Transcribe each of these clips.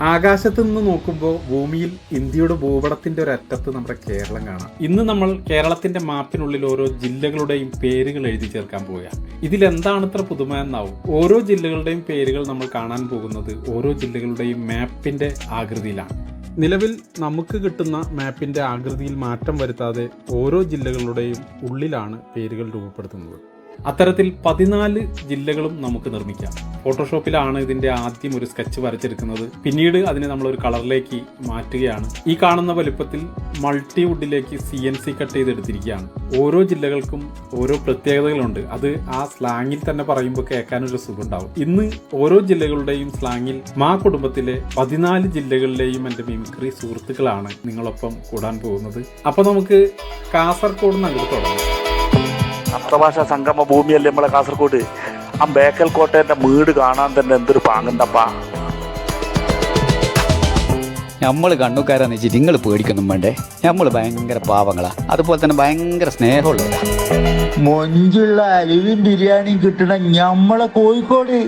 ആകാശത്ത് നിന്ന് നോക്കുമ്പോൾ ഭൂമിയിൽ ഇന്ത്യയുടെ ഭൂപടത്തിന്റെ ഒരു അറ്റത്ത് നമ്മുടെ കേരളം കാണാം. ഇന്ന് നമ്മൾ കേരളത്തിന്റെ മാപ്പിനുള്ളിൽ ഓരോ ജില്ലകളുടെയും പേരുകൾ എഴുതി ചേർക്കാൻ പോവുകയാണ്. ഇതിലെന്താണ് ഇത്ര പുതുമ എന്നാവും. ഓരോ ജില്ലകളുടെയും പേരുകൾ നമ്മൾ കാണാൻ പോകുന്നത് ഓരോ ജില്ലകളുടെയും മാപ്പിന്റെ ആകൃതിയിലാണ്. നിലവിൽ നമുക്ക് കിട്ടുന്ന മാപ്പിന്റെ ആകൃതിയിൽ മാറ്റം വരുത്താതെ ഓരോ ജില്ലകളുടെയും ഉള്ളിലാണ് പേരുകൾ രൂപപ്പെടുത്തുന്നത്. അത്തരത്തിൽ 14 ജില്ലകളും നമുക്ക് നിർമ്മിക്കാം. ഫോട്ടോഷോപ്പിലാണ് ഇതിന്റെ ആദ്യം ഒരു സ്കെച്ച് വരച്ചെടുക്കുന്നത്. പിന്നീട് അതിനെ നമ്മൾ ഒരു കളറിലേക്ക് മാറ്റുകയാണ്. ഈ കാണുന്ന വലുപ്പത്തിൽ മൾട്ടിവുഡിലേക്ക് CNC കട്ട് ചെയ്തെടുത്തിരിക്കുകയാണ്. ഓരോ ജില്ലകൾക്കും ഓരോ പ്രത്യേകതകളുണ്ട്. അത് ആ സ്ലാങ്ങിൽ തന്നെ പറയുമ്പോൾ കേൾക്കാനൊരു സുഖം ഉണ്ടാവും. ഇന്ന് ഓരോ ജില്ലകളുടെയും സ്ലാങ്ങിൽ മാ കുടുംബത്തിലെ 14 ജില്ലകളിലെയും എൻ്റെ മിമിക്രി സുഹൃത്തുക്കളാണ് നിങ്ങളൊപ്പം കൂടാൻ പോകുന്നത്. അപ്പൊ നമുക്ക് കാസർഗോഡ് നിന്ന് അങ്ങോട്ട് തുടങ്ങാം. സപ്തഭാഷ സംഗമ ഭൂമിയല്ലേ നമ്മളെ കാസർഗോഡ്. ആ ബേക്കൽ കോട്ടേന്റെ വീട് കാണാൻ തന്നെ എന്തൊരു പാങ്ങുണ്ടപ്പാ. നമ്മൾ കണ്ണുകാരാന്ന് വെച്ചിട്ട് നിങ്ങൾ പേടിക്കൊന്നും വേണ്ടേ. നമ്മൾ ഭയങ്കര പാവങ്ങളാ, അതുപോലെ തന്നെ ഭയങ്കര സ്നേഹമുള്ളവരാ. മൊഞ്ചുള്ള അലുവിൻ ബിരിയാണി കിട്ടണ ഞമ്മളെ കോഴിക്കോട്.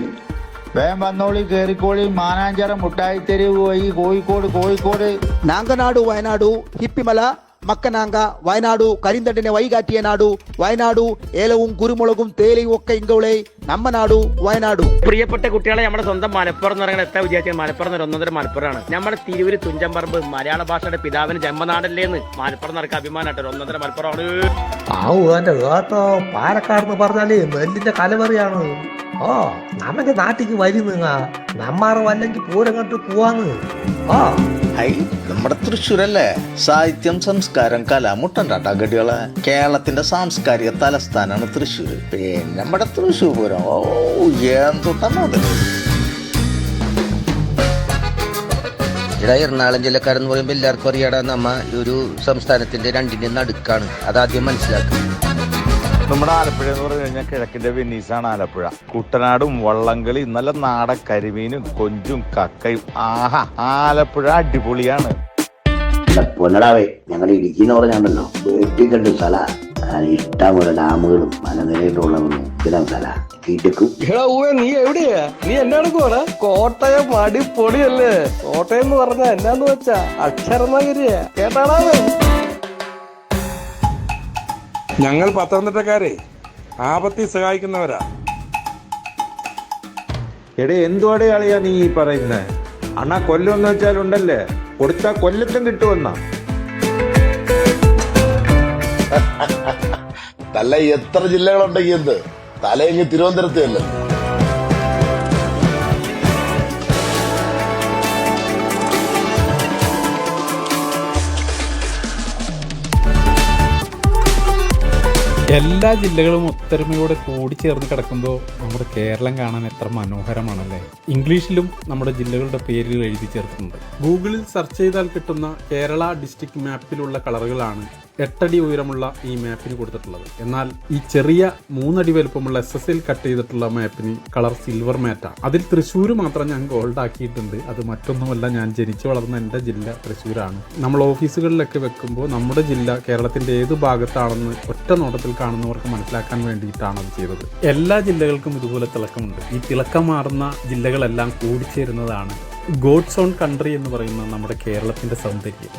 വേഗം വന്നോളി, കേറിക്കോളി. മാനാഞ്ചിറ മുട്ടായിത്തെരുവ് പോയി കോഴിക്കോട്. നാങ്കനാടു വയനാടു ഹിപ്പിമല മക്കനാങ്ക വയനാടു കരിന്തട്ടിനെ വൈകാറ്റിയ നാടു വയനാടു ഏലവും കുരുമുളകും തേയിലയും ഒക്കെ ഇങ്കോളെ നമ്മ നാടു വയനാടു. പ്രിയപ്പെട്ട കുട്ടികളെ, നമ്മുടെ സ്വന്തം മലപ്പുറം എന്ന് പറയുന്നത് എത്ര വിചാരിച്ചാൽ മലപ്പുറം ഒന്നൊന്നര മലപ്പുറമാണ്. നമ്മുടെ തിരുവൂര് തുഞ്ചമ്പറമ്പ് മലയാള ഭാഷയുടെ പിതാവിന് ജന്മനാടല്ലേന്ന് മലപ്പുറം നടക്കുക അഭിമാനമായിട്ട് ഒന്നൊന്നര മലപ്പുറമാണ്. എന്റെ കേട്ടോ, പാലക്കാട് പറഞ്ഞാല് നെല്ലിന്റെ കലവറിയാണ്. നമുക്ക് നാട്ടിക്ക് വരുന്ന നമ്മാറ് വല്ലെങ്കിൽ പൂരം കണ്ട് പോവാന്ന്. നമ്മുടെ തൃശ്ശൂരല്ലേ സാഹിത്യം, സംസ്കാരം, കല മുട്ടണ്ടാട്ടാ ഗഡികളെ. കേരളത്തിന്റെ സാംസ്കാരിക തലസ്ഥാനാണ് തൃശ്ശൂർ. പിന്നെ നമ്മുടെ തൃശ്ശൂർ പൂരം എന്തൊട്ടാ ഇവിടെ എറണാകുളം ജില്ലക്കാരെന്ന് പറയുമ്പോൾ എല്ലാവർക്കും അറിയാടാ, നമ്മ ഒരു സംസ്ഥാനത്തിന്റെ രണ്ടിന്റെ നടുക്കാണ്. അതാദ്യം മനസ്സിലാക്കുക. നമ്മുടെ ആലപ്പുഴ എന്ന് പറഞ്ഞു കഴിഞ്ഞാൽ കിഴക്കിന്റെ വെന്നീസാണ് ആലപ്പുഴ. കുട്ടനാടും വള്ളംകളി, നല്ല നാടൻ കരിമീനും കൊഞ്ചും കക്കയും. ആഹാ, ആലപ്പുഴ അടിപൊളിയാണ്. പൊന്നടാവേ, ഞങ്ങളുടെ ഇടുക്കി എന്ന് പറഞ്ഞാണല്ലോ വെട്ടിക്കണ്ട് സ്ഥല. ഇഷ്ടംപോലെ ഡാമുകളും മലനിരയിട്ടുള്ളവരും സ്ഥലം സ്ഥല കിടക്കും. നീ എവിടെയാ? നീ എന്നാണ് പോണേ? കോട്ടയം അടിപൊളിയല്ലേ. കോട്ടയം എന്ന് പറഞ്ഞാ എന്നാന്ന് വെച്ചാ അക്ഷരനഗരിയാ, കേട്ടാണോ? ഞങ്ങൾ പത്തനംതിട്ടക്കാരെ ആപത്തി സഹായിക്കുന്നവരാ. എടേ, എന്തുവാടേ ആളിയാ നീ ഈ പറയുന്നേ? അണ്ണാ കൊല്ലം വെച്ചാലുണ്ടല്ലേ, കൊടുത്താ കൊല്ലത്തും കിട്ടുമെന്നാ. തല എത്ര ജില്ലകളുണ്ടെങ്കിൽ എന്ത്, തലയെങ്കിൽ തിരുവനന്തപുരത്ത് അല്ലേ. എല്ലാ ജില്ലകളും ഒത്തൊരുമയോടെ കൂടിച്ചേർന്ന് കിടക്കുമ്പോൾ നമ്മുടെ കേരളം കാണാൻ എത്ര മനോഹരമാണല്ലേ. ഇംഗ്ലീഷിലും നമ്മുടെ ജില്ലകളുടെ പേരുകൾ എഴുതി ചേർത്തിട്ടുണ്ട്. ഗൂഗിളിൽ സെർച്ച് ചെയ്താൽ കിട്ടുന്ന കേരള ഡിസ്ട്രിക്ട് മാപ്പിലുള്ള കളറുകളാണ് 8 അടി ഉയരമുള്ള ഈ മാപ്പിന് കൊടുത്തിട്ടുള്ളത്. എന്നാൽ ഈ ചെറിയ 3 അടി വലുപ്പമുള്ള SSL കട്ട് ചെയ്തിട്ടുള്ള മാപ്പിന് കളർ സിൽവർ മാറ്റാണ്. അതിൽ തൃശ്ശൂർ മാത്രം ഞാൻ ഗോൾഡ് ആക്കിയിട്ടുണ്ട്. അത് മറ്റൊന്നുമല്ല, ഞാൻ ജനിച്ചു വളർന്ന എൻ്റെ ജില്ല തൃശ്ശൂരാണ്. നമ്മൾ ഓഫീസുകളിലൊക്കെ വെക്കുമ്പോൾ നമ്മുടെ ജില്ല കേരളത്തിൻ്റെ ഏത് ഭാഗത്താണെന്ന് ഒറ്റ നോട്ടത്തിൽ കാണുന്നവർക്ക് മനസ്സിലാക്കാൻ വേണ്ടിയിട്ടാണ് അത് ചെയ്തത്. എല്ലാ ജില്ലകൾക്കും ഇതുപോലെ തിളക്കമുണ്ട്. ഈ തിളക്കമാർന്ന ജില്ലകളെല്ലാം കൂടിച്ചേരുന്നതാണ് ഗോഡ്സ് ഓൺ കൺട്രി എന്ന് പറയുന്ന നമ്മുടെ കേരളത്തിൻ്റെ സൗന്ദര്യം.